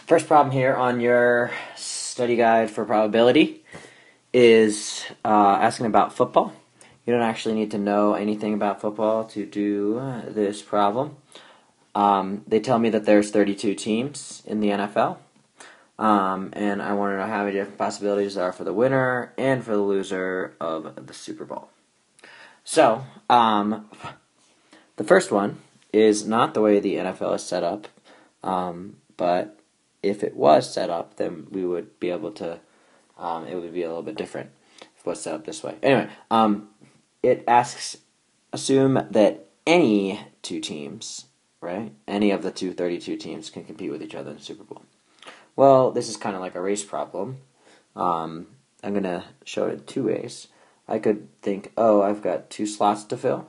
First problem here on your study guide for probability is asking about football. You don't actually need to know anything about football to do this problem. They tell me that there's 32 teams in the NFL, and I want to know how many different possibilities there are for the winner and for the loser of the Super Bowl. So, the first one is not the way the NFL is set up, but if it was set up, then we would be able to, it would be a little bit different if it was set up this way. Anyway, it asks, assume that any two teams, right, any of the 32 teams can compete with each other in the Super Bowl. Well, this is kind of like a race problem. I'm going to show it in two ways. I could think, oh, I've got 2 slots to fill.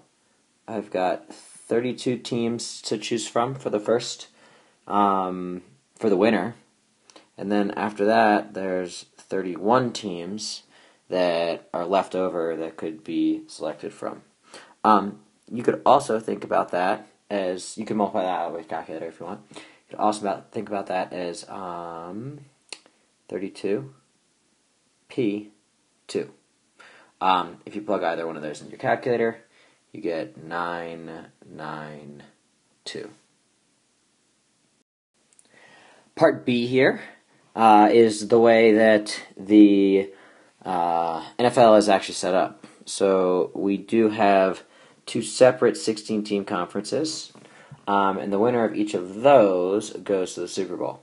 I've got 32 teams to choose from for the first, for the winner. And then after that, there's 31 teams that are left over that could be selected from. You could also think about that as, you can multiply that out with a calculator if you want. You could also think about that as 32 P2. If you plug either one of those in your calculator, you get 992. Part B here is the way that the NFL is actually set up. So we do have 2 separate 16-team conferences, and the winner of each of those goes to the Super Bowl.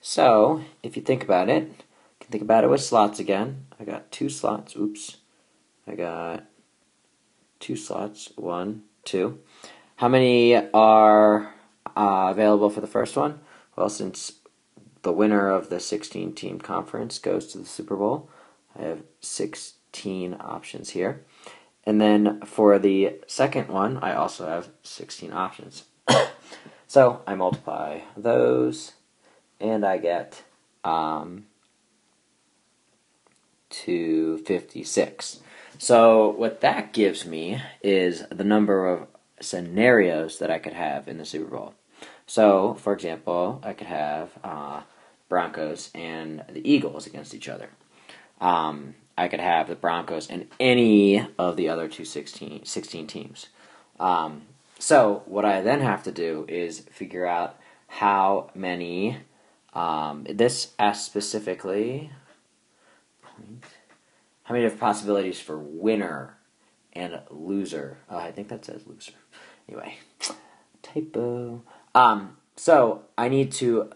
So if you think about it, you can think about it with slots again. I got 2 slots. Oops. I got 2 slots. 1, 2. How many are available for the first one? Well, since the winner of the 16-team conference goes to the Super Bowl, I have 16 options here. And then for the second one, I also have 16 options. So I multiply those, and I get 256. So what that gives me is the number of scenarios that I could have in the Super Bowl. So, for example, I could have Broncos and the Eagles against each other. I could have the Broncos and any of the other 16 teams. So what I then have to do is figure out how many, this asks specifically, how many different possibilities for winner and loser. I think that says loser. Anyway, typo. So I need to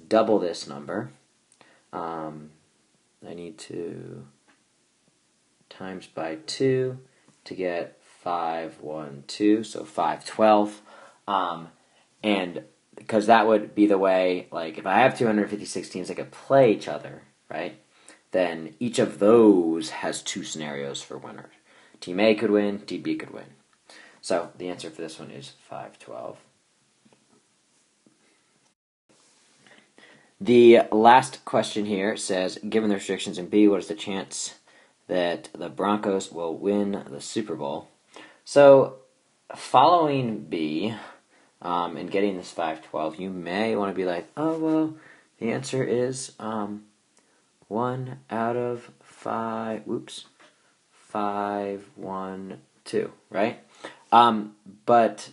double this number. I need to times by 2 to get 512, so 512. And because that would be the way, like, if I have 256 teams that could play each other, right, then each of those has 2 scenarios for winners. Team A could win, Team B could win. So the answer for this one is 512. The last question here says, given the restrictions in B, what is the chance that the Broncos will win the Super Bowl? So, following B and getting this 512, you may want to be like, oh, well, the answer is 1 out of 5, 5, 1, 2, right? But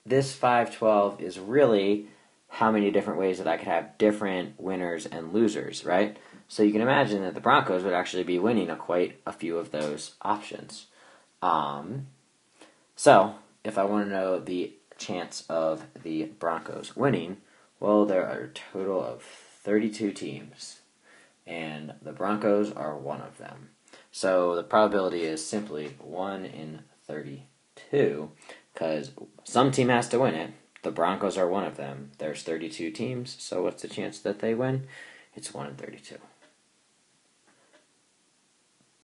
this 512 is really how many different ways that I could have different winners and losers, right? So you can imagine that the Broncos would actually be winning quite a few of those options. So if I want to know the chance of the Broncos winning, well, there are a total of 32 teams, and the Broncos are one of them. So the probability is simply 1 in 32, because some team has to win it. The Broncos are one of them. There's 32 teams, so what's the chance that they win? It's 1 in 32.